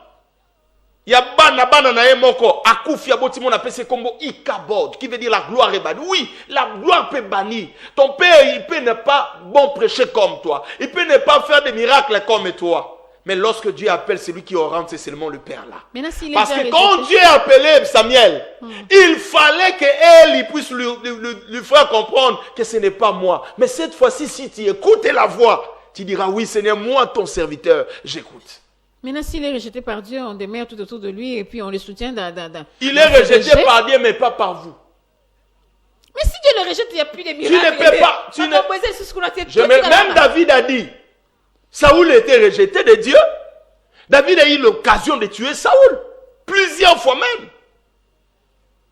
il y a bana na moko akufi aboti mon appelle c'est comme ikabod qui veut dire la gloire est bannie. Oui, la gloire peut bannir. Ton père, il peut ne pas bon prêcher comme toi. Il peut ne pas faire des miracles comme toi. Mais lorsque Dieu appelle celui qui rentre, c'est seulement le Père là. Parce que quand Dieu a appelé Samuel, il fallait qu'elle puisse lui faire comprendre que ce n'est pas moi. Mais cette fois-ci, si tu écoutes la voix, tu diras oui Seigneur, moi ton serviteur, j'écoute. Maintenant, s'il est rejeté par Dieu, on demeure tout autour de lui et puis on le soutient Il est rejeté par Dieu, mais pas par vous. Mais si Dieu le rejette, il n'y a plus de miracles. Tu ne peux pas. Même David a dit, Saoul était rejeté de Dieu. David a eu l'occasion de tuer Saoul. Plusieurs fois même.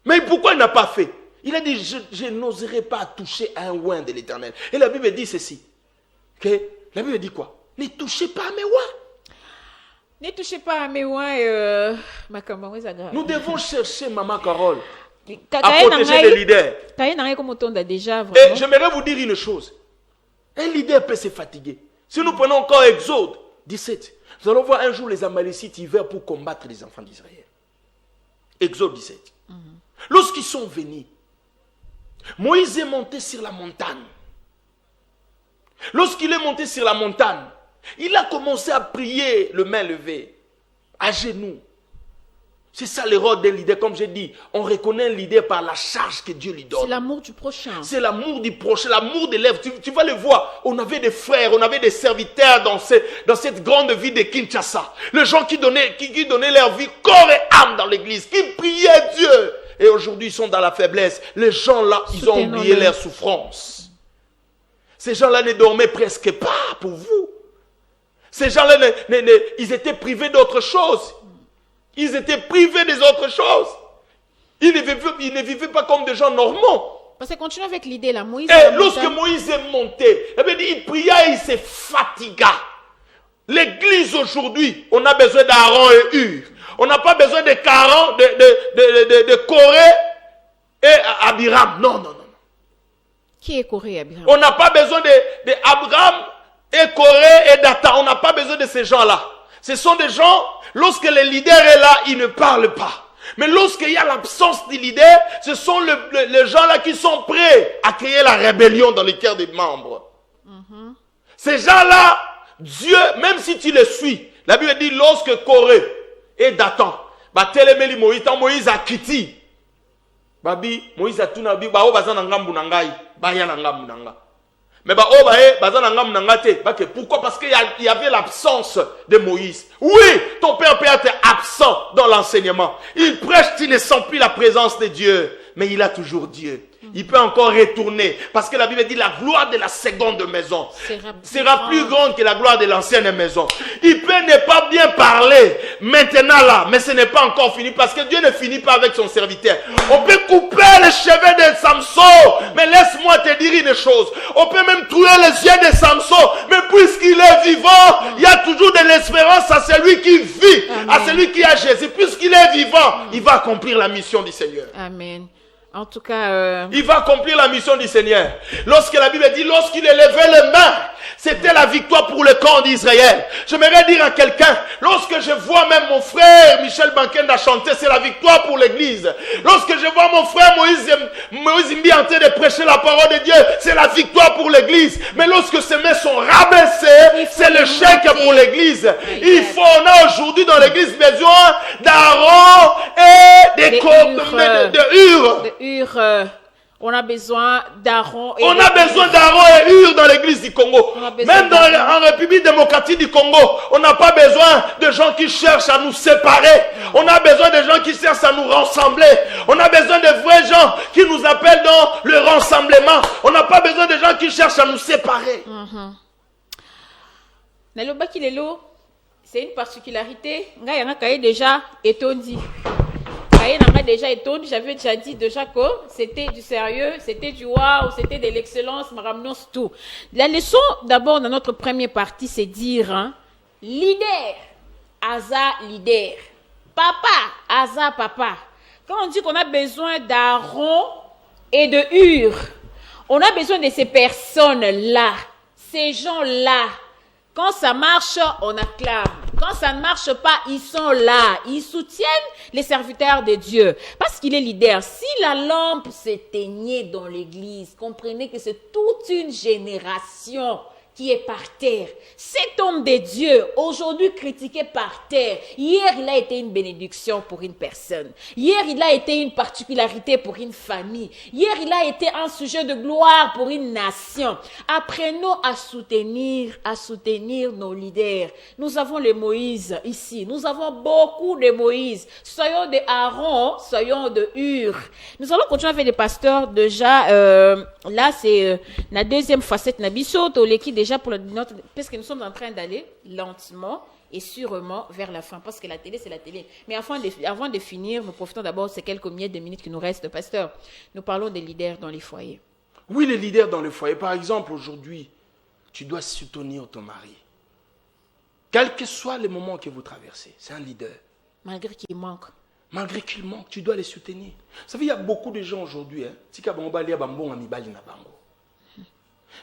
Mais pourquoi il n'a pas fait? Il a dit, je n'oserai pas toucher un oint de l'Éternel. Et la Bible dit ceci. Okay? La Bible dit quoi? Ne touchez pas à mes oins. Ne touchez pas à mes oins. Nous devons chercher Maman Carole à protéger les leaders. Et j'aimerais vous dire une chose. Un leader peut se fatiguer. Si nous prenons encore Exode 17, nous allons voir un jour les Amalécites hiver pour combattre les enfants d'Israël. Exode 17. Lorsqu'ils sont venus, Moïse est monté sur la montagne. Lorsqu'il est monté sur la montagne, il a commencé à prier le main levée, à genoux. C'est ça le rôle d'un leader. Comme j'ai dit, on reconnaît un leader par la charge que Dieu lui donne. C'est l'amour du prochain. C'est l'amour du prochain, l'amour des lèvres. Tu vas le voir. On avait des frères, on avait des serviteurs dans cette grande ville de Kinshasa. Les gens qui donnaient leur vie, corps et âme dans l'église, qui priaient Dieu. Et aujourd'hui, ils sont dans la faiblesse. Les gens là, ils ont oublié leur souffrance. Ces gens-là ne dormaient presque pas pour vous. Ces gens-là, ils étaient privés d'autre chose. Ils étaient privés des autres choses. Ils ne vivaient pas comme des gens normaux. Parce que continue avec l'idée là. Moïse et lorsque Moïse est monté, il pria et il se fatigua. L'église aujourd'hui, on a besoin d'Aaron et Hur. On n'a pas besoin de Caron, de Corée et Abiram. Non. Qui est Corée et Abiram? On n'a pas besoin de Abraham et Corée et Dathan. On n'a pas besoin de ces gens-là. Ce sont des gens, lorsque le leader est là, ils ne parlent pas. Mais lorsqu'il y a l'absence du leader, ce sont les gens-là qui sont prêts à créer la rébellion dans les cœurs des membres. Ces gens-là, Dieu, même si tu les suis, la Bible dit, lorsque Corée et Dathan, Moïse a quitté. Moïse a tout nabi, mais pourquoi? Parce qu'il y avait l'absence de Moïse. Oui, ton père peut être absent dans l'enseignement. Il prêche, il ne sent plus la présence de Dieu. Mais il a toujours Dieu. Il peut encore retourner. Parce que la Bible dit la gloire de la seconde maison sera plus grande que la gloire de l'ancienne maison. Il peut ne pas bien parler maintenant là, mais ce n'est pas encore fini. Parce que Dieu ne finit pas avec son serviteur. On peut couper les cheveux de Samson. Mais laisse-moi te dire une chose. On peut même trouver les yeux de Samson. Mais puisqu'il est vivant, il y a toujours de l'espérance à celui qui vit. Amen. À celui qui a Jésus. Puisqu'il est vivant, il va accomplir la mission du Seigneur. Amen. En tout cas, il va accomplir la mission du Seigneur. Lorsque la Bible dit, lorsqu'il élevait les mains, c'était la victoire pour le camp d'Israël. J'aimerais dire à quelqu'un, lorsque je vois même mon frère Michel Bankenda chanter, c'est la victoire pour l'église. Lorsque je vois mon frère Moïse Mbi en train de prêcher la parole de Dieu, c'est la victoire pour l'église. Mais lorsque ces mains sont rabaissées, c'est l'échec pour l'église. On a aujourd'hui dans l'église besoin d'Aaron et de Hur. On a besoin d'Aaron On a besoin d'Aaron et Hur dans l'église du Congo. Même en République démocratique du Congo, on n'a pas besoin de gens qui cherchent à nous séparer. On a besoin de gens qui cherchent à nous rassembler. On a besoin de vrais gens qui nous appellent dans le rassemblement. On n'a pas besoin de gens qui cherchent à nous séparer. C'est une particularité. Déjà étondi. J'avais déjà dit déjà que c'était du sérieux, c'était du waouh, c'était de l'excellence, tout. La leçon d'abord dans notre première partie, c'est dire leader, Asa leader, papa, Asa papa. Quand on dit qu'on a besoin d'Aaron et de Hur, on a besoin de ces personnes-là, ces gens-là. Quand ça marche, on acclame. Quand ça ne marche pas, ils sont là. Ils soutiennent les serviteurs de Dieu. Parce qu'il est leader. Si la lampe s'éteignait dans l'église, comprenez que c'est toute une génération qui est par terre. Cet homme de Dieu, aujourd'hui critiqué par terre, hier il a été une bénédiction pour une personne. Hier il a été une particularité pour une famille. Hier il a été un sujet de gloire pour une nation. Apprenons à soutenir nos leaders. Nous avons les Moïse ici. Nous avons beaucoup de Moïse. Soyons de Aaron, soyons de Hur. Nous allons continuer avec les pasteurs déjà. Là c'est la deuxième facette Nabiso, qui déjà pour notre, parce que nous sommes en train d'aller lentement et sûrement vers la fin, parce que la télé, c'est la télé. Mais avant de finir, nous profitons d'abord de ces quelques minutes qui nous restent, pasteur. Nous parlons des leaders dans les foyers. Oui, les leaders dans les foyers. Par exemple, aujourd'hui, tu dois soutenir ton mari. Quel que soit le moment que vous traversez, c'est un leader. Malgré qu'il manque. Malgré qu'il manque, tu dois les soutenir. Vous savez, il y a beaucoup de gens aujourd'hui,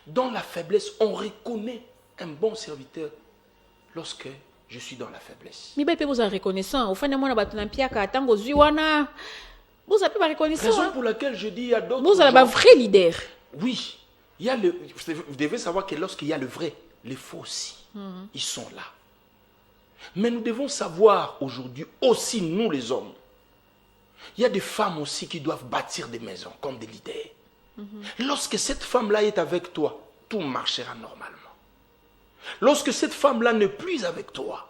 dans la faiblesse, on reconnaît un bon serviteur lorsque je suis dans la faiblesse. Mais vous êtes reconnaissant. Vous êtes pas reconnaissant. Raison pour laquelle je dis il y a d'autres. Vous êtes un vrai leader. Oui. Vous devez savoir que lorsqu'il y a le vrai, les faux aussi, ils sont là. Mais nous devons savoir aujourd'hui aussi, nous les hommes, il y a des femmes aussi qui doivent bâtir des maisons comme des leaders. Lorsque cette femme-là est avec toi, tout marchera normalement. Lorsque cette femme-là n'est plus avec toi,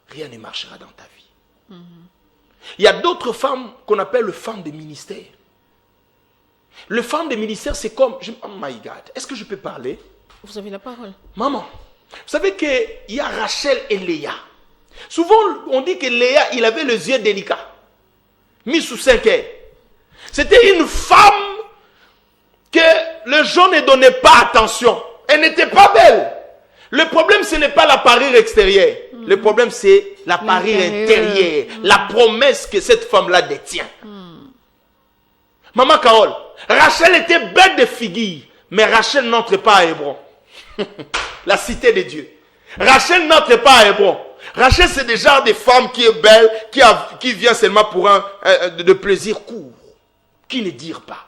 rien ne marchera dans ta vie. Il y a d'autres femmes qu'on appelle les femmes de ministère. Le femme de ministère, c'est comme... Oh my God, est-ce que je peux parler? Vous avez la parole. Maman, vous savez qu'il y a Rachel et Léa. Souvent, on dit que Léa, il avait les yeux délicats, mis sous 5 heures. C'était une femme que les gens ne donnaient pas attention. Elle n'était pas belle. Le problème, ce n'est pas la parure extérieure. Le problème, c'est la parure intérieure. La promesse que cette femme-là détient. Maman Carole, Rachel était belle de figure, mais Rachel n'entre pas à Hébron. La cité de Dieu. Rachel n'entre pas à Hébron. Rachel, c'est des genres de femmes qui est belle, qui vient seulement pour de plaisir court, qui ne dire pas.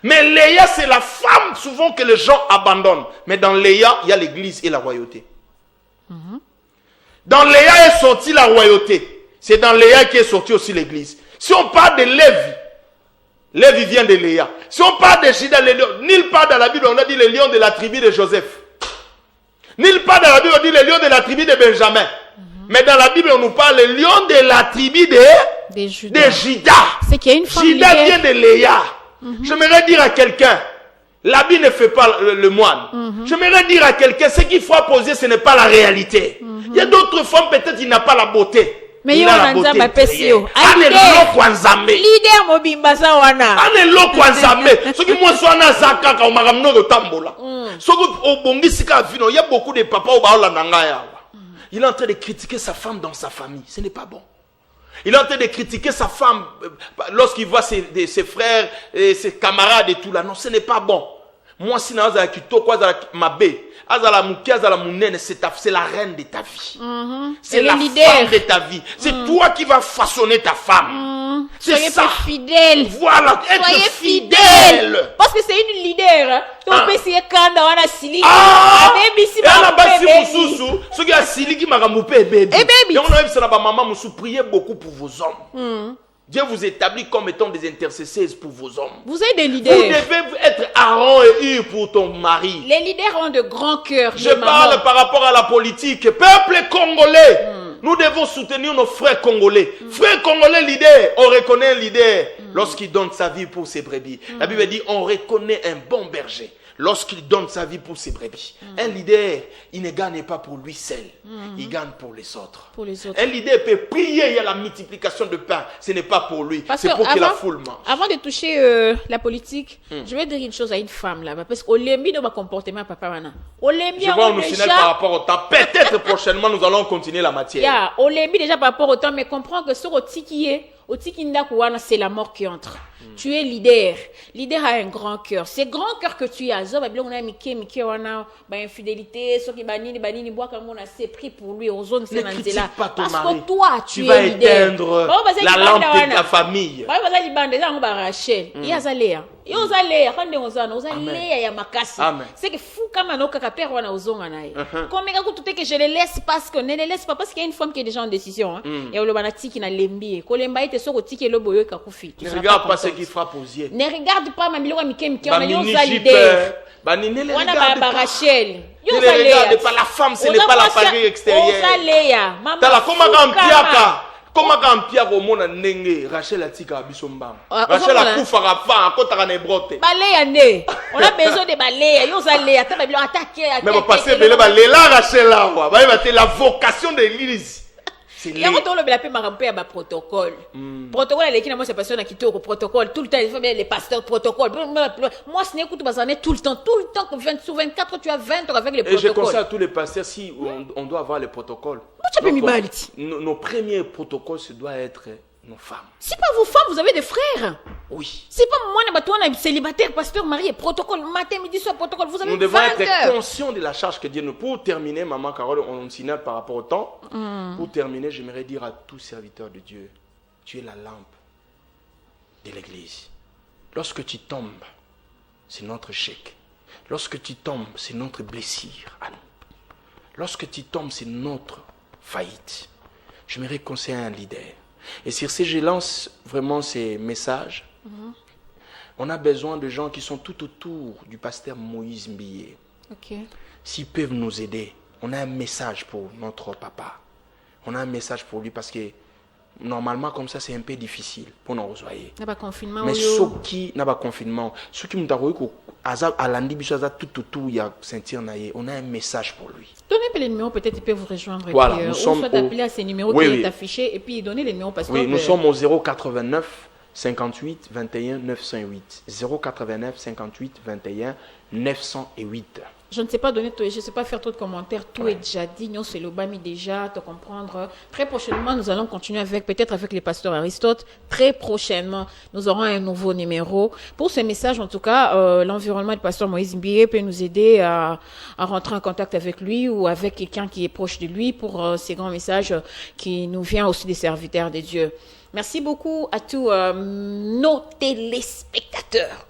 Mais Léa, c'est la femme souvent que les gens abandonnent. Mais dans Léa, il y a l'église et la royauté. Dans Léa est sortie la royauté. C'est dans Léa qui est sortie aussi l'église. Si on parle de Lévi, Lévi vient de Léa. Si on parle de Juda, nulle part dans la Bible, on a dit le lion de la tribu de Joseph. Nulle part dans la Bible, on dit le lion de la tribu de Benjamin. Mais dans la Bible, on nous parle le lion de la tribu de Juda. C'est qu'il y a une femme Juda vient de Léa. J'aimerais dire à quelqu'un, l'habit ne fait pas le moine. J'aimerais dire à quelqu'un, ce qu'il faut poser, ce n'est pas la réalité. Il y a d'autres femmes, peut-être, il n'a pas la beauté. Mais il a la beauté. Leader mobimbaza wana. Ane loko anzambe. Soki moi swana zaka ka magamno de tambola. Soki obongisi ka vino, il y a beaucoup de papas au baola nangaya. Il est en train de critiquer sa femme dans sa famille. Ce n'est pas bon. Il est en train de critiquer sa femme lorsqu'il voit ses frères, et ses camarades et tout là. Non, ce n'est pas bon. Moi, si dans un kito, quoi, c'est la reine de ta vie. C'est la femme de ta vie. C'est toi qui vas façonner ta femme. C'est Soyez ça. Fidèle. Voilà, être Soyez fidèle. Parce que c'est une leader. Tu peux essayer quand on a sili. Et on a bâti Moussou. Ceux qui ont sili qui m'a ramoupé bébé. Et on a vu ça là-bas, maman Moussou, priez beaucoup pour vos hommes. Dieu vous établit comme étant des intercesseurs pour vos hommes. Vous êtes des Vous leaders. devez être Aaron et Hur pour ton mari. Les leaders ont de grands cœurs. Je parle par rapport à la politique. Peuple congolais, nous devons soutenir nos frères congolais. Frères congolais leaders, on reconnaît un leader lorsqu'il donne sa vie pour ses brebis. La Bible dit, on reconnaît un bon berger lorsqu'il donne sa vie pour ses brebis. Un leader, il ne gagne pas pour lui seul. Il gagne pour les autres. Pour les autres. Un leader peut prier, il y a la multiplication de pain. Ce n'est pas pour lui, Parce c'est que pour que la foule mange. Avant de toucher la politique, je vais dire une chose à une femme là-bas. Parce qu'au lembi de ma comportement, papa, maintenant. Au lembi, Je vois nous signaler par rapport au temps. Peut-être prochainement, nous allons continuer la matière. Au lembi déjà par rapport au temps, mais comprends que sur au tiki, c'est la mort qui entre. Tu es leader. Leader a un grand cœur. C'est grand cœur que tu as. On a infidélité, c'est pris pour lui. Ne critique pas ton parce mari. que toi, tu vas es leader. éteindre la lampe de ta famille. C'est que fou comme un autre père wana ozonga nae. Comme quand tout est que je les laisse parce que ne les laisse pas parce qu'il y a une femme qui est déjà en décision. Et on le banati qui n'a lembi. Kolemba était sur tiki le boyo kakufi. Ne regarde pas ce qui frappe aux yeux. Ne regarde pas ma miloko mike mike on a yo Ne leader. regarde pas. Rachel. Ne regarde pas la femme, ce n'est pas l'appareil extérieur. Tala koma kampiaka. Comment quand Pierre au monde nenge Rachel a tika bisombam. Rachel a kufa rafa akota na brote. Balé ne. On a besoin de balé. Yo zalé ata ba attaquer. Mais va passer bele ba lela Rachel là. Ba va la vocation de l'église. Il y a un protocole. Protocole, c'est pas qui protocole. Tout le temps, il faut bien les pasteurs, protocole. Moi, ce n'est que tout le temps. Tout le temps, 20 sur 24, tu as 20 avec les protocoles. Et je conseille à tous les pasteurs, si on doit avoir les protocoles. Nos premiers protocoles, ce doit être nos femmes. C'est pas vos femmes, vous avez des frères. Oui. C'est pas moi, toi, on est célibataire, pasteur, marié, protocole, matin, midi, soir, protocole. Vous avez nous devons être conscients de la charge que Dieu nous. Pour terminer, maman Carole, on signale par rapport au temps. Pour terminer, j'aimerais dire à tout serviteur de Dieu, tu es la lampe de l'église. Lorsque tu tombes, c'est notre chèque. Lorsque tu tombes, c'est notre blessure à nous. Lorsque tu tombes, c'est notre faillite. J'aimerais conseiller un leader. Et sur ce, je lance vraiment ces messages. On a besoin de gens qui sont tout autour du pasteur Moïse Mbié. S'ils peuvent nous aider, on a un message pour notre papa. On a un message pour lui parce que normalement, comme ça, c'est un peu difficile pour nous rejoindre. Mais ceux qui n'ont pas confinement, ceux qui m'ont dit on a un message pour lui. Donnez les numéros, peut-être il peut vous rejoindre. Voilà, puis, nous sommes soit appeler à ces numéros qui est affiché et puis donnez les numéros parce que. Oui, nous sommes au 089 58 21 908. 089 58 21 908. Je ne sais pas donner, je ne sais pas faire trop de commentaires. Tout est déjà dit. Nous, c'est le bami déjà, te comprendre. Très prochainement, nous allons continuer peut-être avec les pasteurs Aristote. Très prochainement, nous aurons un nouveau numéro. Pour ce message, en tout cas, l'environnement du pasteur Moïse Mbié peut nous aider à rentrer en contact avec lui ou avec quelqu'un qui est proche de lui pour ces grands messages qui nous viennent aussi des serviteurs de Dieu. Merci beaucoup à tous nos téléspectateurs.